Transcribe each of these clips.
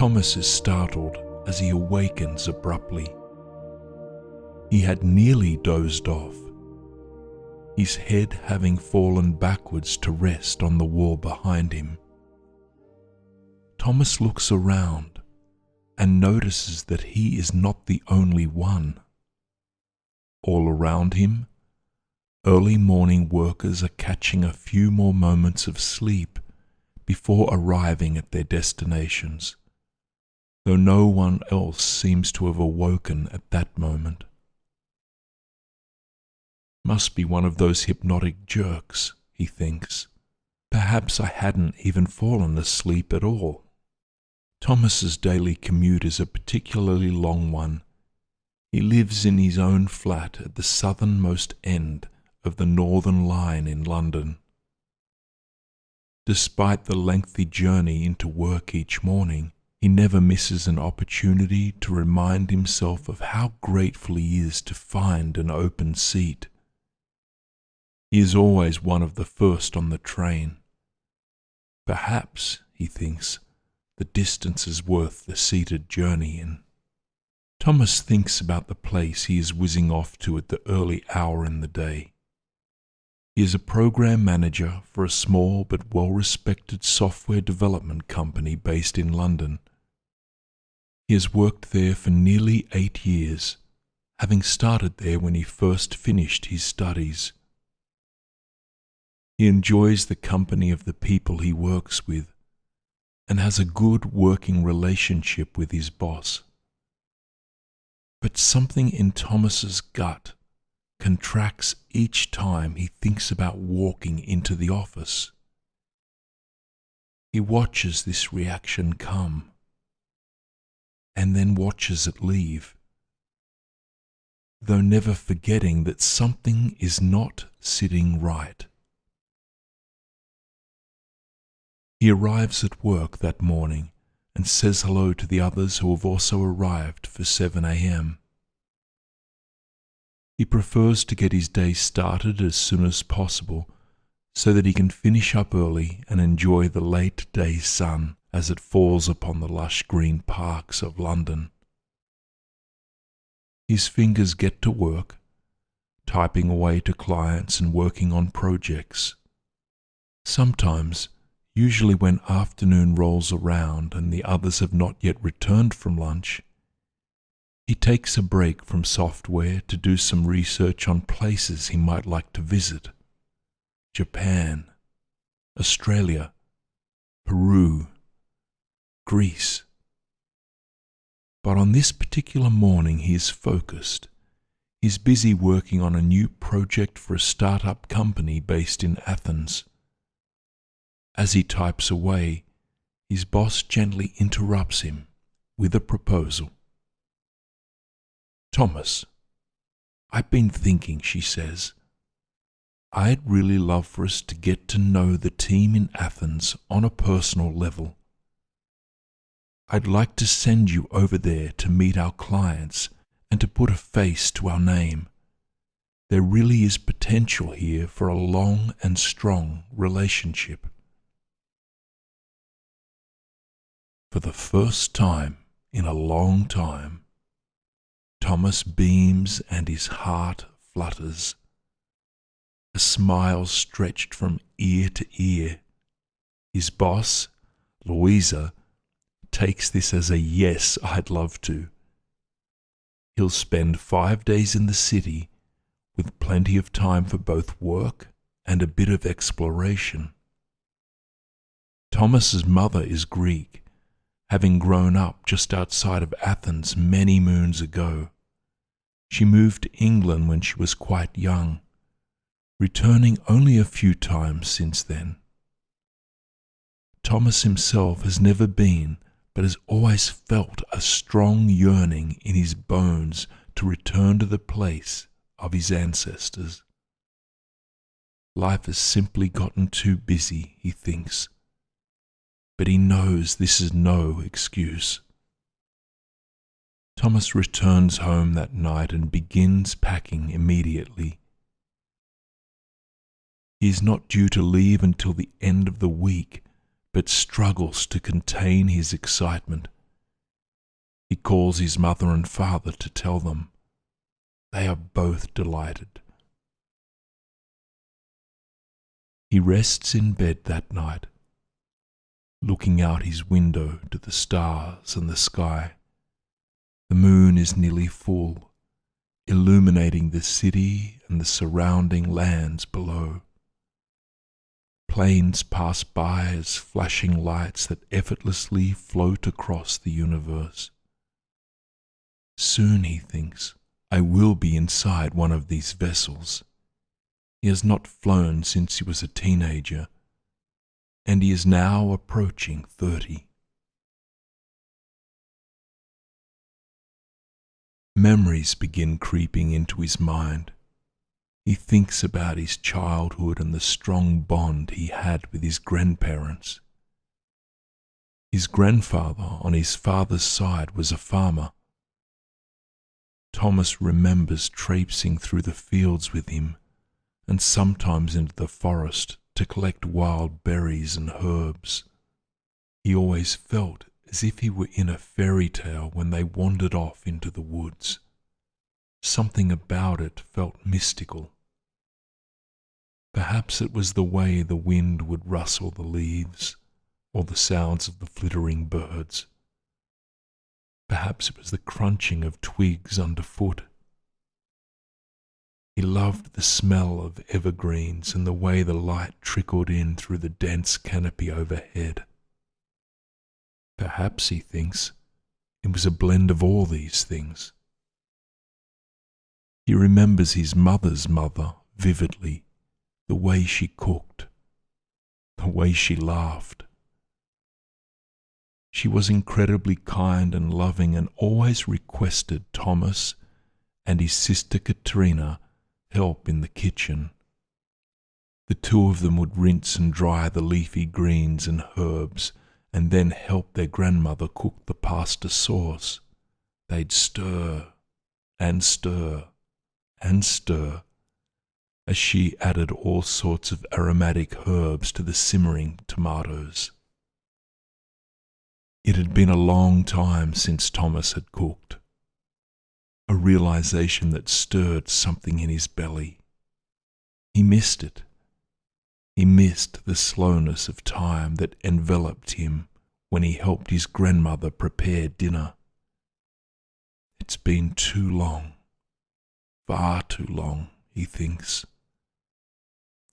Thomas is startled as he awakens abruptly. He had nearly dozed off, his head having fallen backwards to rest on the wall behind him. Thomas looks around and notices that he is not the only one. All around him, early morning workers are catching a few more moments of sleep before arriving at their destinations, though no one else seems to have awoken at that moment. Must be one of those hypnotic jerks, he thinks. Perhaps I hadn't even fallen asleep at all. Thomas's daily commute is a particularly long one. He lives in his own flat at the southernmost end of the Northern Line in London. Despite the lengthy journey into work each morning, he never misses an opportunity to remind himself of how grateful he is to find an open seat. He is always one of the first on the train. Perhaps, he thinks, the distance is worth the seated journey in. Thomas thinks about the place he is whizzing off to at the early hour in the day. He is a program manager for a small but well-respected software development company based in London. He has worked there for nearly 8 years, having started there when he first finished his studies. He enjoys the company of the people he works with and has a good working relationship with his boss. But something in Thomas's gut contracts each time he thinks about walking into the office. He watches this reaction come, and then watches it leave, though never forgetting that something is not sitting right. He arrives at work that morning and says hello to the others who have also arrived for 7 a.m. He prefers to get his day started as soon as possible so that he can finish up early and enjoy the late day sun as it falls upon the lush green parks of London. His fingers get to work, typing away to clients and working on projects. Sometimes, usually when afternoon rolls around and the others have not yet returned from lunch, he takes a break from software to do some research on places he might like to visit. Japan, Australia, Peru, Greece. But on this particular morning he is focused. He's busy working on a new project for a startup company based in Athens. As he types away, his boss gently interrupts him with a proposal. "Thomas, I've been thinking," she says. "I'd really love for us to get to know the team in Athens on a personal level. I'd like to send you over there to meet our clients and to put a face to our name. There really is potential here for a long and strong relationship." For the first time in a long time, Thomas beams and his heart flutters. A smile stretched from ear to ear. His boss, Louisa, takes this as a yes, I'd love to. He'll spend 5 days in the city with plenty of time for both work and a bit of exploration. Thomas's mother is Greek, having grown up just outside of Athens many moons ago. She moved to England when she was quite young, returning only a few times since then. Thomas himself has never been, but has always felt a strong yearning in his bones to return to the place of his ancestors. Life has simply gotten too busy, he thinks, but he knows this is no excuse. Thomas returns home that night and begins packing immediately. He is not due to leave until the end of the week, but struggles to contain his excitement He calls his mother and father to tell them. They are both delighted. He rests in bed that night, looking out his window to the stars and the sky. The moon is nearly full, illuminating the city and the surrounding lands below. Planes pass by as flashing lights that effortlessly float across the universe. Soon, he thinks, I will be inside one of these vessels. He has not flown since he was a teenager, and he is now approaching 30. Memories begin creeping into his mind. He thinks about his childhood and the strong bond he had with his grandparents. His grandfather on his father's side was a farmer. Thomas remembers traipsing through the fields with him, and sometimes into the forest to collect wild berries and herbs. He always felt as if he were in a fairy tale when they wandered off into the woods. Something about it felt mystical. Perhaps it was the way the wind would rustle the leaves, or the sounds of the flittering birds. Perhaps it was the crunching of twigs underfoot. He loved the smell of evergreens and the way the light trickled in through the dense canopy overhead. Perhaps, he thinks, it was a blend of all these things. He remembers his mother's mother vividly, the way she cooked, the way she laughed. She was incredibly kind and loving and always requested Thomas and his sister Katrina help in the kitchen. The two of them would rinse and dry the leafy greens and herbs and then help their grandmother cook the pasta sauce. They'd stir and stir and stir as she added all sorts of aromatic herbs to the simmering tomatoes. It had been a long time since Thomas had cooked, a realization that stirred something in his belly. He missed it. He missed the slowness of time that enveloped him when he helped his grandmother prepare dinner. It's been too long, far too long, he thinks.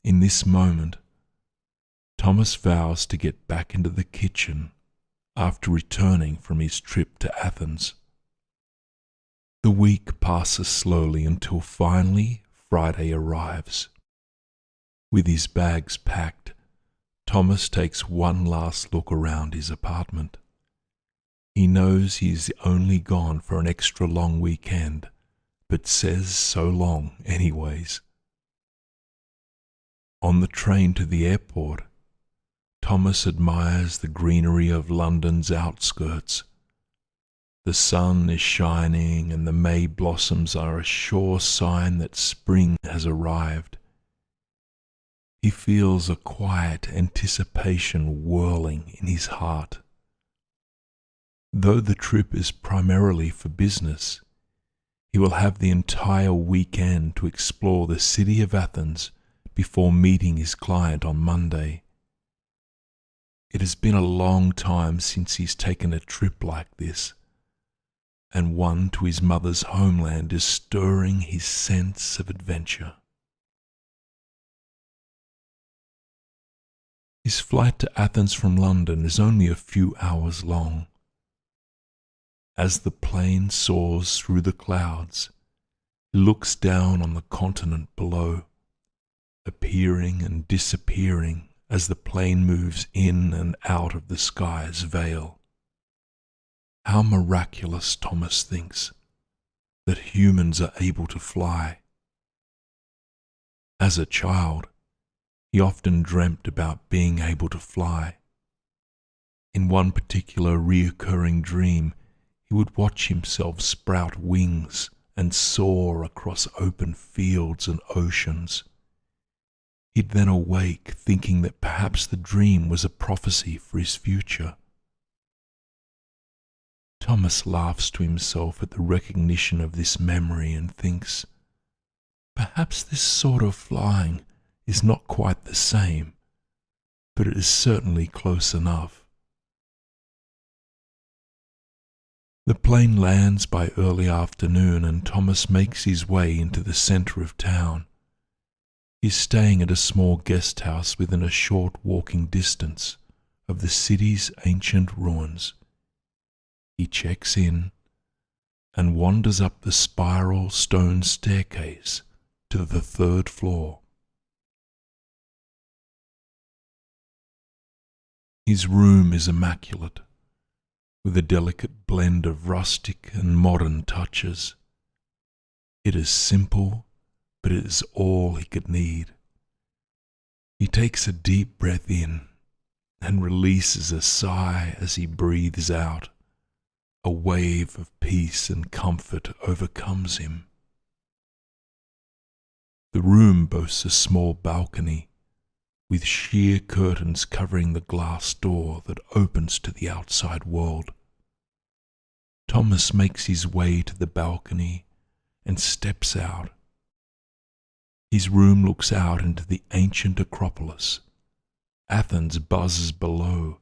In this moment, Thomas vows to get back into the kitchen after returning from his trip to Athens. The week passes slowly until finally Friday arrives. With his bags packed, Thomas takes one last look around his apartment. He knows he is only gone for an extra long weekend, but says so long anyways. On the train to the airport, Thomas admires the greenery of London's outskirts. The sun is shining and the May blossoms are a sure sign that spring has arrived. He feels a quiet anticipation whirling in his heart. Though the trip is primarily for business, he will have the entire weekend to explore the city of Athens before meeting his client on Monday. It has been a long time since he's taken a trip like this, and one to his mother's homeland is stirring his sense of adventure. His flight to Athens from London is only a few hours long. As the plane soars through the clouds, he looks down on the continent below, appearing and disappearing as the plane moves in and out of the sky's veil. How miraculous, Thomas thinks, that humans are able to fly. As a child, he often dreamt about being able to fly. In one particular reoccurring dream, he would watch himself sprout wings and soar across open fields and oceans. He'd then awake thinking that perhaps the dream was a prophecy for his future. Thomas laughs to himself at the recognition of this memory and thinks, perhaps this sort of flying is not quite the same, but it is certainly close enough. The plane lands by early afternoon and Thomas makes his way into the centre of town. He's staying at a small guest house within a short walking distance of the city's ancient ruins. He checks in and wanders up the spiral stone staircase to the 3rd floor. His room is immaculate, with a delicate blend of rustic and modern touches. It is simple, but it is all he could need. He takes a deep breath in and releases a sigh as he breathes out. A wave of peace and comfort overcomes him. The room boasts a small balcony with sheer curtains covering the glass door that opens to the outside world. Thomas makes his way to the balcony and steps out. His room looks out into the ancient Acropolis. Athens buzzes below,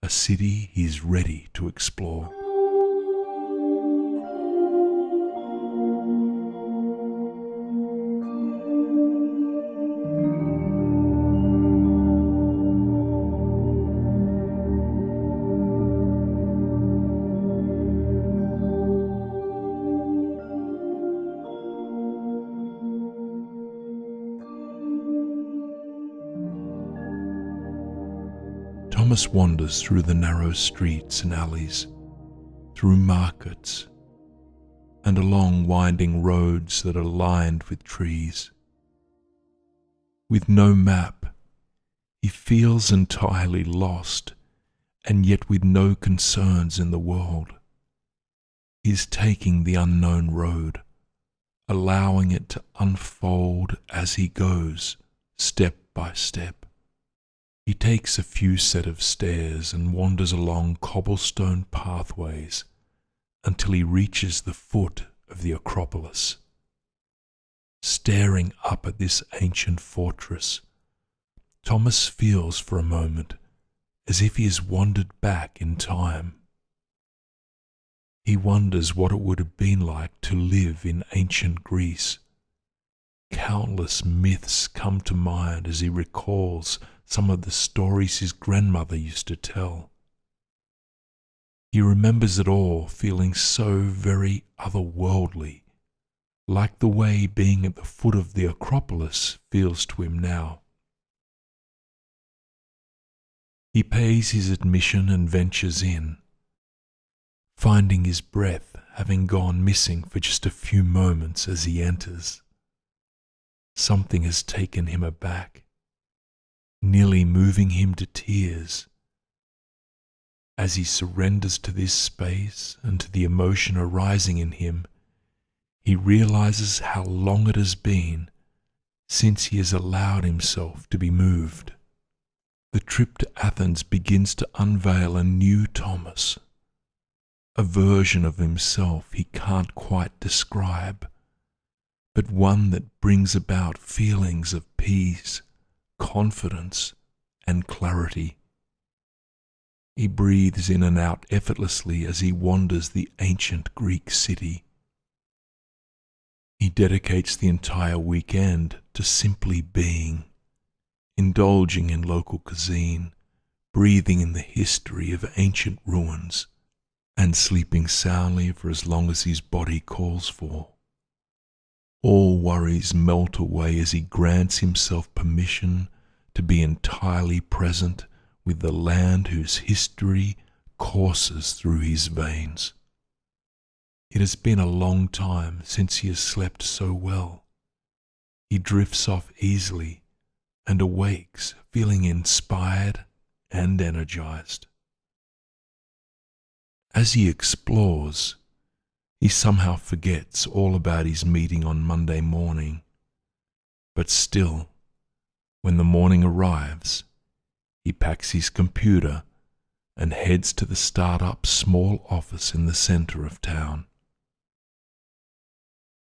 a city he is ready to explore. Thomas wanders through the narrow streets and alleys, through markets, and along winding roads that are lined with trees. With no map, he feels entirely lost, and yet with no concerns in the world. He is taking the unknown road, allowing it to unfold as he goes, step by step. He takes a few set of stairs and wanders along cobblestone pathways until he reaches the foot of the Acropolis. Staring up at this ancient fortress, Thomas feels for a moment as if he has wandered back in time. He wonders what it would have been like to live in ancient Greece. Countless myths come to mind as he recalls some of the stories his grandmother used to tell. He remembers it all feeling so very otherworldly, like the way being at the foot of the Acropolis feels to him now. He pays his admission and ventures in, finding his breath having gone missing for just a few moments as he enters. Something has taken him aback, nearly moving him to tears. As he surrenders to this space and to the emotion arising in him, he realizes how long it has been since he has allowed himself to be moved. The trip to Athens begins to unveil a new Thomas, a version of himself he can't quite describe, but one that brings about feelings of peace, confidence, and clarity. He breathes in and out effortlessly as he wanders the ancient Greek city. He dedicates the entire weekend to simply being, indulging in local cuisine, breathing in the history of ancient ruins, and sleeping soundly for as long as his body calls for. All worries melt away as he grants himself permission to be entirely present with the land whose history courses through his veins. It has been a long time since he has slept so well. He drifts off easily and awakes feeling inspired and energized. As he explores, he somehow forgets all about his meeting on Monday morning. But still, when the morning arrives, he packs his computer and heads to the start-up small office in the centre of town.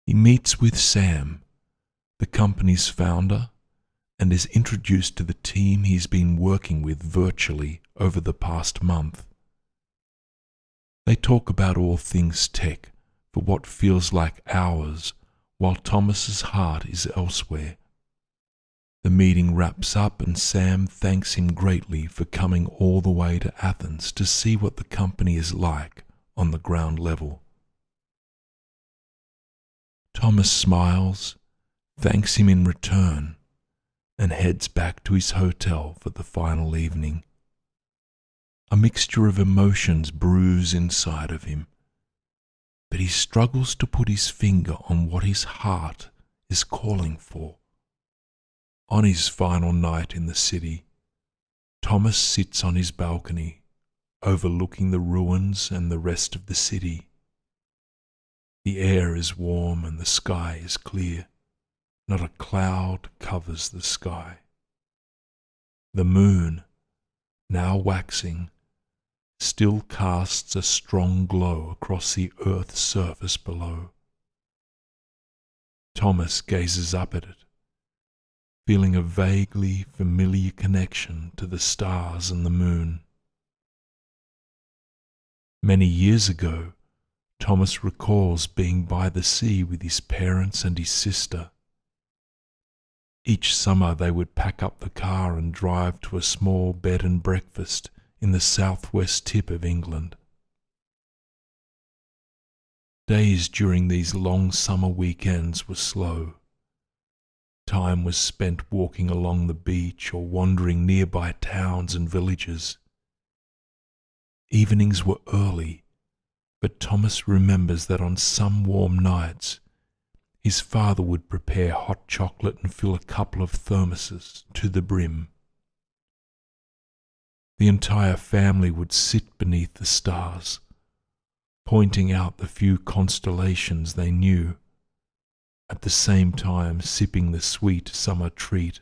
He meets with Sam, the company's founder, and is introduced to the team he's been working with virtually over the past month. They talk about all things tech for what feels like hours, while Thomas's heart is elsewhere. The meeting wraps up and Sam thanks him greatly for coming all the way to Athens to see what the company is like on the ground level. Thomas smiles, thanks him in return, and heads back to his hotel for the final evening. A mixture of emotions brews inside of him, but he struggles to put his finger on what his heart is calling for. On his final night in the city, Thomas sits on his balcony, overlooking the ruins and the rest of the city. The air is warm and the sky is clear. Not a cloud covers the sky. The moon, now waxing, still casts a strong glow across the earth's surface below. Thomas gazes up at it, feeling a vaguely familiar connection to the stars and the moon. Many years ago, Thomas recalls being by the sea with his parents and his sister. Each summer they would pack up the car and drive to a small bed and breakfast in the southwest tip of England. Days during these long summer weekends were slow. Time was spent walking along the beach or wandering nearby towns and villages. Evenings were early, but Thomas remembers that on some warm nights his father would prepare hot chocolate and fill a couple of thermoses to the brim. The entire family would sit beneath the stars, pointing out the few constellations they knew, at the same time sipping the sweet summer treat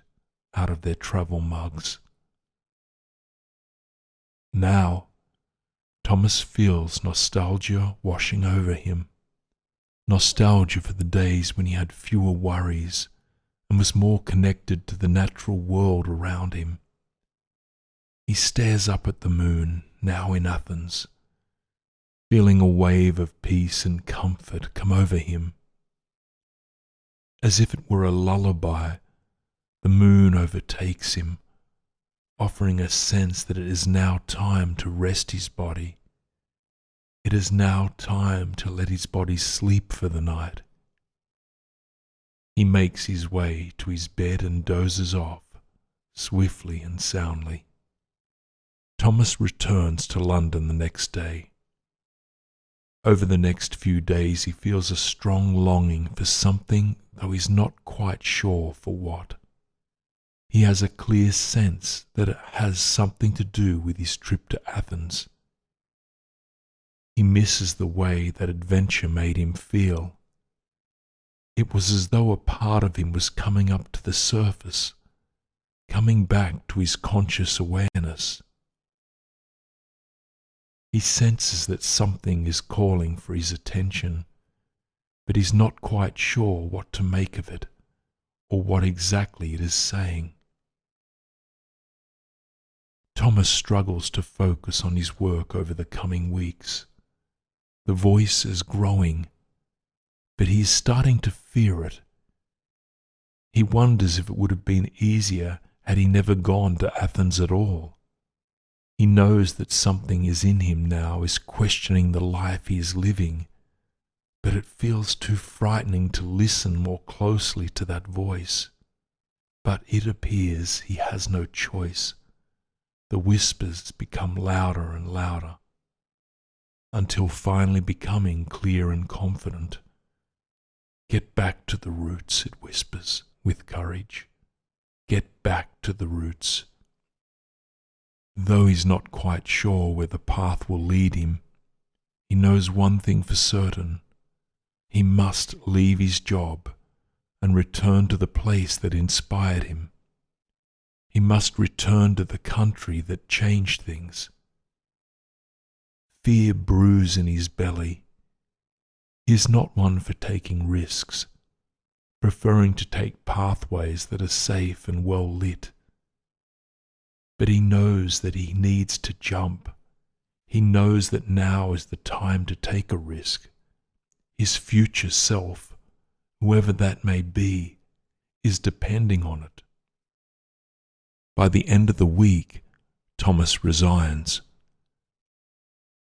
out of their travel mugs. Now, Thomas feels nostalgia washing over him. Nostalgia for the days when he had fewer worries and was more connected to the natural world around him. He stares up at the moon, now in Athens, feeling a wave of peace and comfort come over him. As if it were a lullaby, the moon overtakes him, offering a sense that it is now time to rest his body. It is now time to let his body sleep for the night. He makes his way to his bed and dozes off, swiftly and soundly. Thomas returns to London the next day. Over the next few days he feels a strong longing for something, though he's not quite sure for what. He has a clear sense that it has something to do with his trip to Athens. He misses the way that adventure made him feel. It was as though a part of him was coming up to the surface, coming back to his conscious awareness. He senses that something is calling for his attention, but he's not quite sure what to make of it, or what exactly it is saying. Thomas struggles to focus on his work over the coming weeks. The voice is growing, but he is starting to fear it. He wonders if it would have been easier had he never gone to Athens at all. He knows that something is in him now is questioning the life he is living, but it feels too frightening to listen more closely to that voice. But it appears he has no choice. The whispers become louder and louder, until finally becoming clear and confident. Get back to the roots, it whispers with courage. Get back to the roots. Though he's not quite sure where the path will lead him, he knows one thing for certain. He must leave his job and return to the place that inspired him. He must return to the country that changed things. fear brews in his belly. He is not one for taking risks, preferring to take pathways that are safe and well lit. But he knows that he needs to jump. He knows that now is the time to take a risk. His future self, whoever that may be, is depending on it. By the end of the week, Thomas resigns,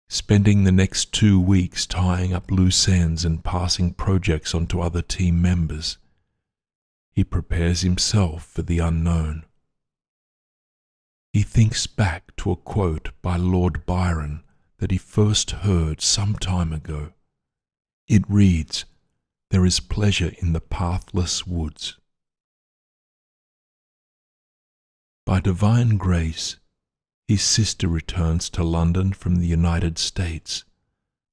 spending the next 2 weeks tying up loose ends and passing projects on to other team members. He prepares himself for the unknown. He thinks back to a quote by Lord Byron that he first heard some time ago. It reads, "There is pleasure in the pathless woods." By divine grace, his sister returns to London from the United States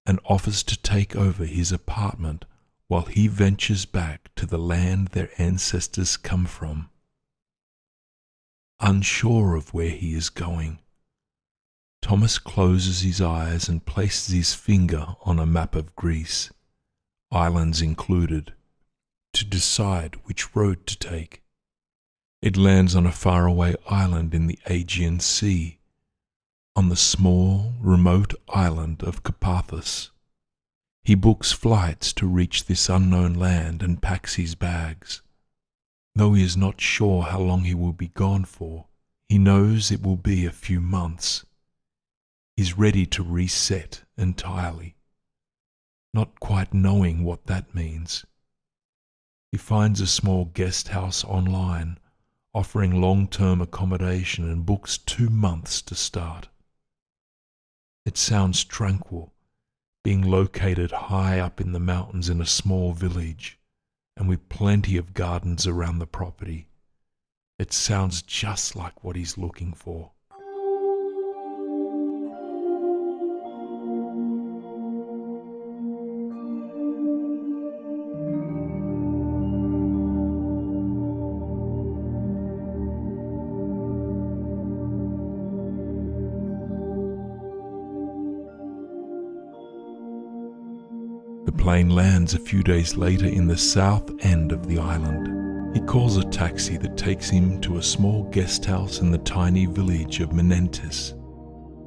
and offers to take over his apartment while he ventures back to the land their ancestors come from. Unsure of where he is going, Thomas closes his eyes and places his finger on a map of Greece, islands included, to decide which road to take. It lands on a faraway island in the Aegean Sea, on the small, remote island of Carpathos. He books flights to reach this unknown land and packs his bags. Though he is not sure how long he will be gone for, he knows it will be a few months. He's ready to reset entirely, not quite knowing what that means. He finds a small guest house online, offering long-term accommodation, and books 2 months to start. It sounds tranquil, being located high up in the mountains in a small village, and with plenty of gardens around the property. It sounds just like what he's looking for. The plane lands a few days later in the south end of the island. He calls a taxi that takes him to a small guest house in the tiny village of Menentis,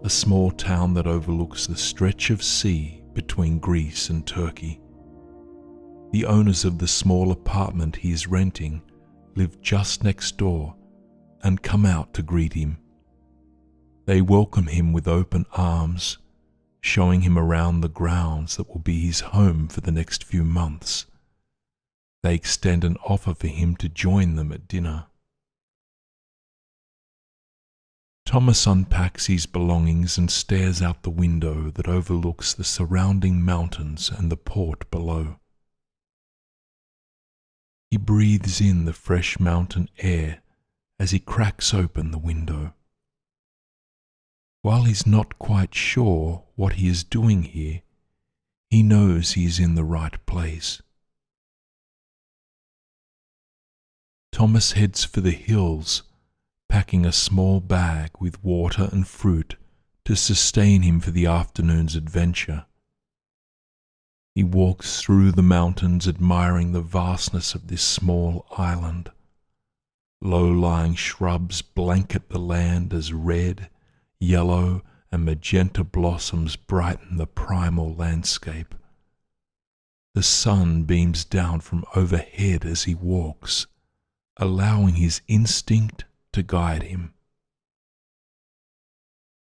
a small town that overlooks the stretch of sea between Greece and Turkey. The owners of the small apartment he is renting live just next door and come out to greet him. They welcome him with open arms, showing him around the grounds that will be his home for the next few months. They extend an offer for him to join them at dinner. Thomas unpacks his belongings and stares out the window that overlooks the surrounding mountains and the port below. He breathes in the fresh mountain air as he cracks open the window. While he's not quite sure what he is doing here, he knows he is in the right place. Thomas heads for the hills, packing a small bag with water and fruit to sustain him for the afternoon's adventure. He walks through the mountains, admiring the vastness of this small island. Low-lying shrubs blanket the land as red, yellow and magenta blossoms brighten the primal landscape. The sun beams down from overhead as he walks, allowing his instinct to guide him.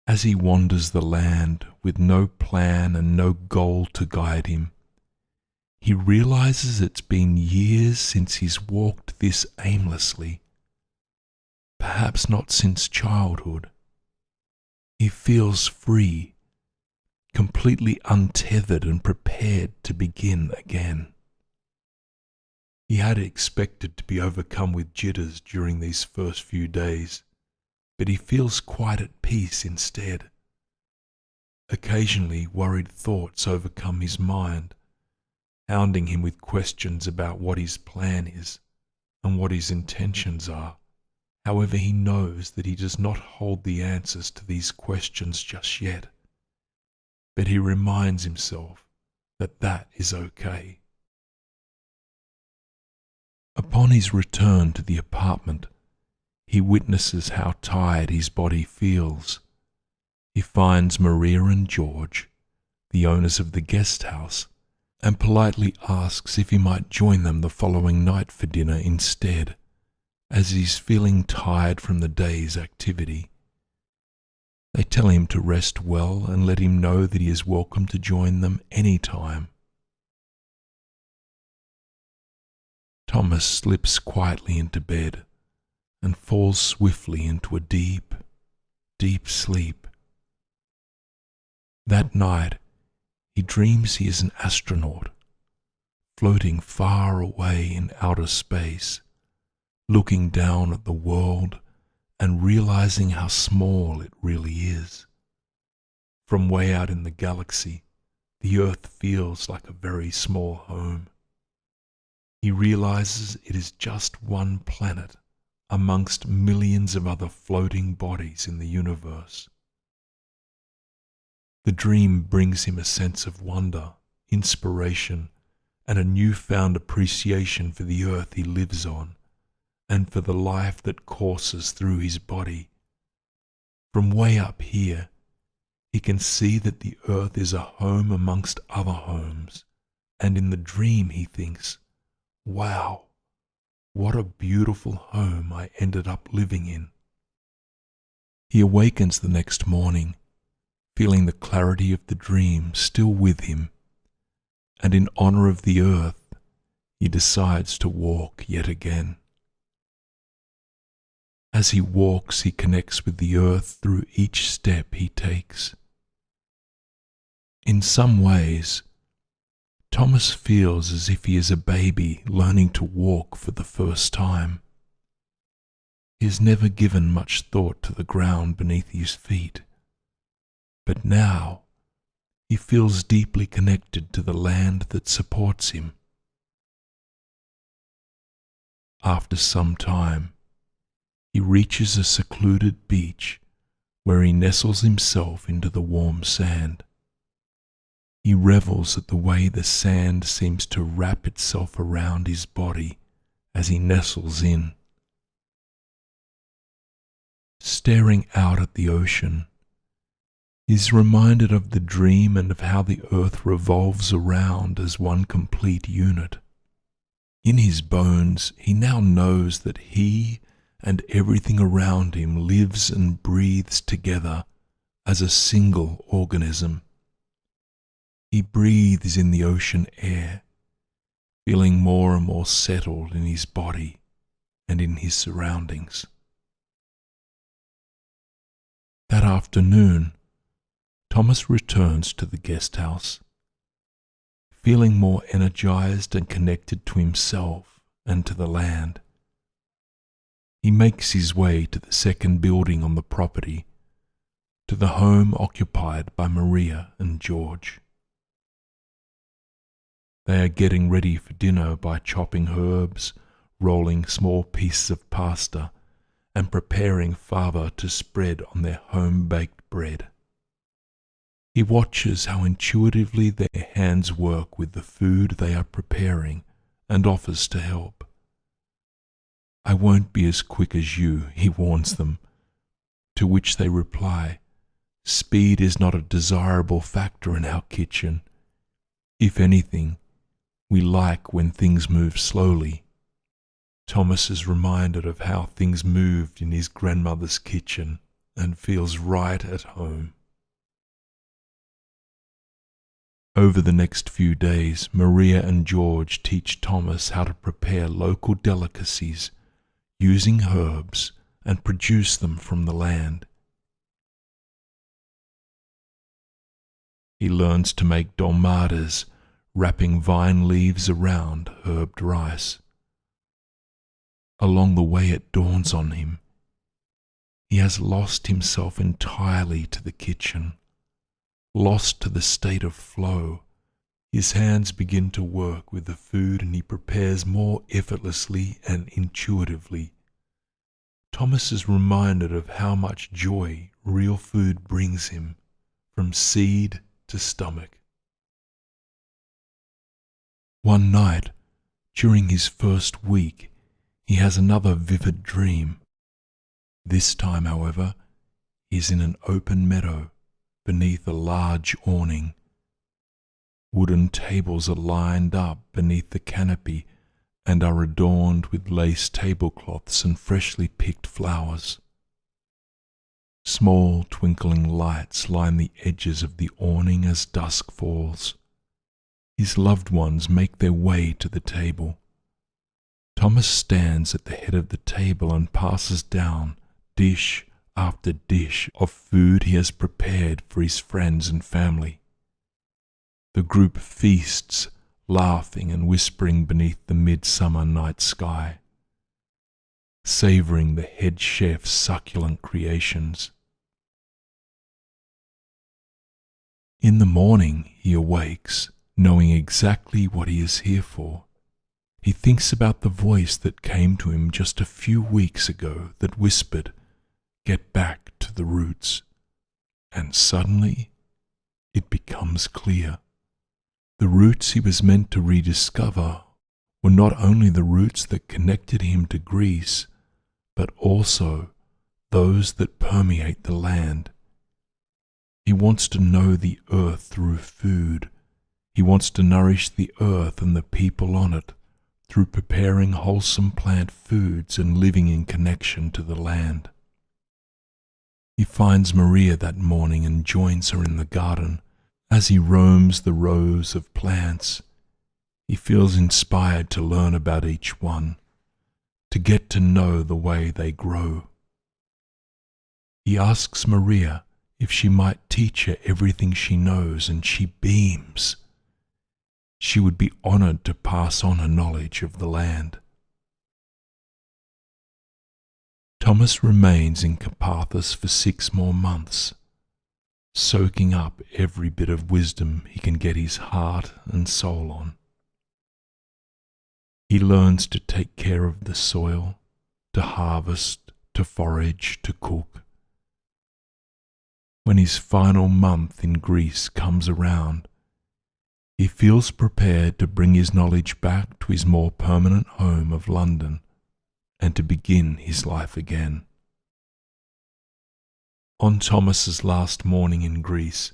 As he wanders the land with no plan and no goal to guide him, he realizes it's been years since he's walked this aimlessly, perhaps not since childhood. He feels free, completely untethered and prepared to begin again. He had expected to be overcome with jitters during these first few days, but he feels quite at peace instead. Occasionally, worried thoughts overcome his mind, hounding him with questions about what his plan is and what his intentions are. However, he knows that he does not hold the answers to these questions just yet. but he reminds himself that that is okay. Upon his return to the apartment, he witnesses how tired his body feels. He finds Maria and George, the owners of the guest house, and politely asks if he might join them the following night for dinner instead, as he's feeling tired from the day's activity. They tell him to rest well and let him know that he is welcome to join them any time. Thomas slips quietly into bed and falls swiftly into a deep, deep sleep. That night, he dreams he is an astronaut, floating far away in outer space, looking down at the world and realizing how small it really is. From way out in the galaxy, the Earth feels like a very small home. He realizes it is just one planet amongst millions of other floating bodies in the universe. The dream brings him a sense of wonder, inspiration, and a newfound appreciation for the earth he lives on, and for the life that courses through his body. From way up here, he can see that the earth is a home amongst other homes, and in the dream he thinks, "Wow, what a beautiful home I ended up living in." He awakens the next morning, feeling the clarity of the dream still with him, and in honor of the earth, he decides to walk yet again. As he walks, he connects with the earth through each step he takes. In some ways, Thomas feels as if he is a baby learning to walk for the first time. He has never given much thought to the ground beneath his feet, but now he feels deeply connected to the land that supports him. After some time, he reaches a secluded beach where he nestles himself into the warm sand. He revels at the way the sand seems to wrap itself around his body as he nestles in. Staring out at the ocean, he is reminded of the dream and of how the earth revolves around as one complete unit. In his bones, he now knows that he and everything around him lives and breathes together as a single organism. He breathes in the ocean air, feeling more and more settled in his body and in his surroundings. That afternoon, Thomas returns to the guest house, feeling more energized and connected to himself and to the land. He makes his way to the second building on the property, to the home occupied by Maria and George. They are getting ready for dinner by chopping herbs, rolling small pieces of pasta, and preparing fava to spread on their home-baked bread. He watches how intuitively their hands work with the food they are preparing and offers to help. "I won't be as quick as you," he warns them, to which they reply, "Speed is not a desirable factor in our kitchen. If anything, we like when things move slowly." Thomas is reminded of how things moved in his grandmother's kitchen and feels right at home. Over the next few days, Maria and George teach Thomas how to prepare local delicacies using herbs and produce them from the land. He learns to make dolmadas, wrapping vine leaves around herbed rice. Along the way it dawns on him, he has lost himself entirely to the kitchen, lost to the state of flow. His hands begin to work with the food and he prepares more effortlessly and intuitively. Thomas is reminded of how much joy real food brings him, from seed to stomach. One night, during his first week, he has another vivid dream. This time, however, he is in an open meadow beneath a large awning. Wooden tables are lined up beneath the canopy and are adorned with lace tablecloths and freshly picked flowers. Small twinkling lights line the edges of the awning as dusk falls. His loved ones make their way to the table. Thomas stands at the head of the table and passes down dish after dish of food he has prepared for his friends and family. The group feasts, laughing and whispering beneath the midsummer night sky, savouring the head chef's succulent creations. In the morning he awakes, knowing exactly what he is here for. He thinks about the voice that came to him just a few weeks ago that whispered, "Get back to the roots." And suddenly it becomes clear. The roots he was meant to rediscover were not only the roots that connected him to Greece, but also those that permeate the land. He wants to know the earth through food. He wants to nourish the earth and the people on it through preparing wholesome plant foods and living in connection to the land. He finds Maria that morning and joins her in the garden. As he roams the rows of plants, he feels inspired to learn about each one, to get to know the way they grow. He asks Maria if she might teach her everything she knows, and she beams. She would be honoured to pass on her knowledge of the land. Thomas remains in Carpathus for 6 more months, soaking up every bit of wisdom he can get his heart and soul on. He learns to take care of the soil, to harvest, to forage, to cook. When his final month in Greece comes around, he feels prepared to bring his knowledge back to his more permanent home of London and to begin his life again. On Thomas's last morning in Greece,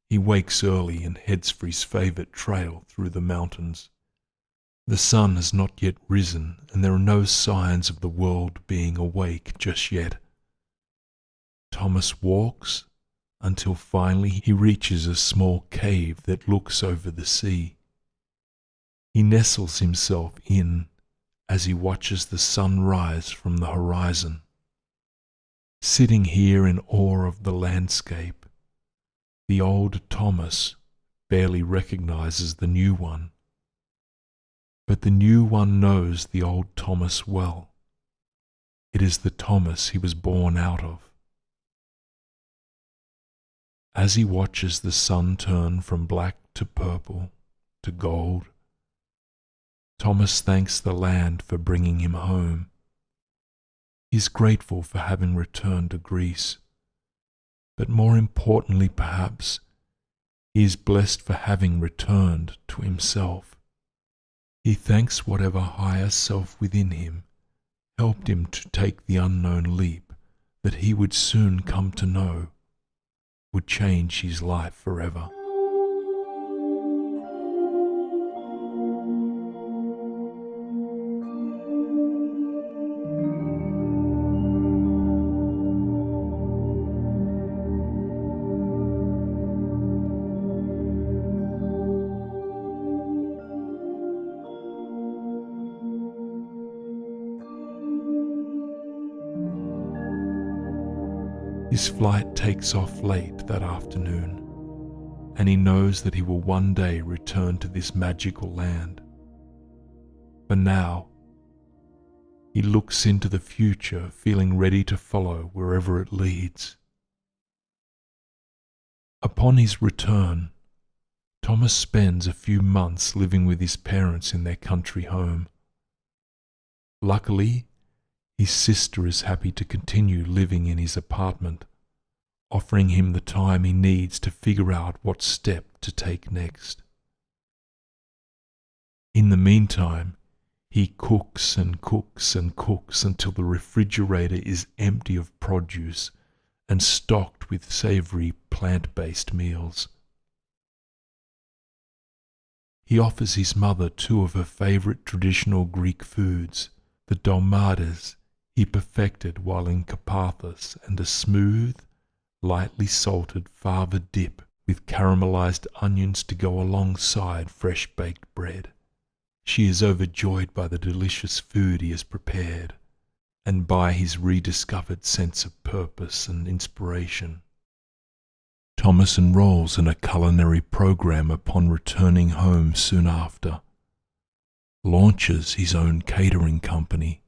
he wakes early and heads for his favourite trail through the mountains. The sun has not yet risen, and there are no signs of the world being awake just yet. Thomas walks until finally he reaches a small cave that looks over the sea. He nestles himself in as he watches the sun rise from the horizon. Sitting here in awe of the landscape, the old Thomas barely recognizes the new one. But the new one knows the old Thomas well. It is the Thomas he was born out of. As he watches the sun turn from black to purple to gold, Thomas thanks the land for bringing him home. He is grateful for having returned to Greece, but more importantly perhaps, he is blessed for having returned to himself. He thanks whatever higher self within him helped him to take the unknown leap that he would soon come to know would change his life forever. His flight takes off late that afternoon, and he knows that he will one day return to this magical land. For now, he looks into the future, feeling ready to follow wherever it leads. Upon his return, Thomas spends a few months living with his parents in their country home. Luckily, his sister is happy to continue living in his apartment, offering him the time he needs to figure out what step to take next. In the meantime, he cooks and cooks and cooks until the refrigerator is empty of produce and stocked with savoury plant-based meals. He offers his mother two of her favourite traditional Greek foods, the dolmades he perfected while in Carpathos, and a smooth, lightly salted fava dip with caramelized onions to go alongside fresh baked bread. She is overjoyed by the delicious food he has prepared and by his rediscovered sense of purpose and inspiration. Thomas enrolls in a culinary program upon returning home soon after, launches his own catering company.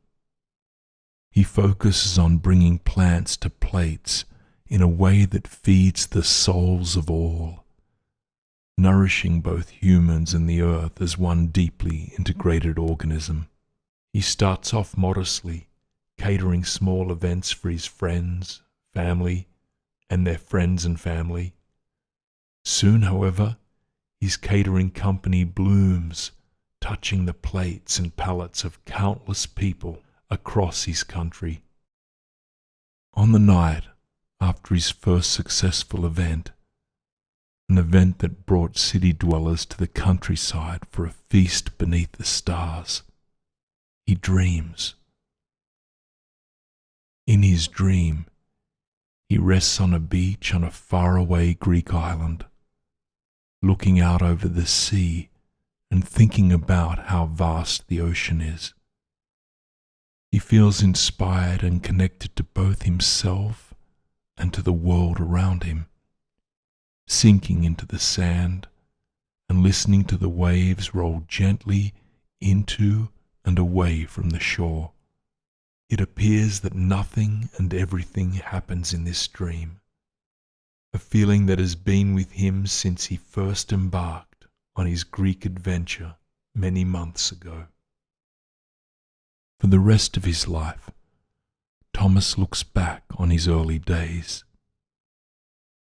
He focuses on bringing plants to plates in a way that feeds the souls of all, nourishing both humans and the earth as one deeply integrated organism. He starts off modestly, catering small events for his friends, family, and their friends and family. Soon, however, his catering company blooms, touching the plates and palates of countless people across his country. On the night after his first successful event, an event that brought city dwellers to the countryside for a feast beneath the stars, he dreams. In his dream, he rests on a beach on a faraway Greek island, looking out over the sea and thinking about how vast the ocean is. He feels inspired and connected to both himself and to the world around him, sinking into the sand and listening to the waves roll gently into and away from the shore. It appears that nothing and everything happens in this dream, a feeling that has been with him since he first embarked on his Greek adventure many months ago. For the rest of his life, Thomas looks back on his early days,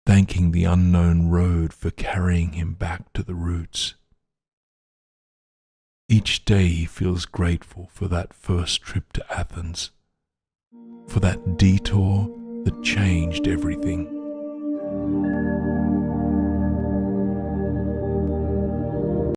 thanking the unknown road for carrying him back to the roots. Each day he feels grateful for that first trip to Athens, for that detour that changed everything.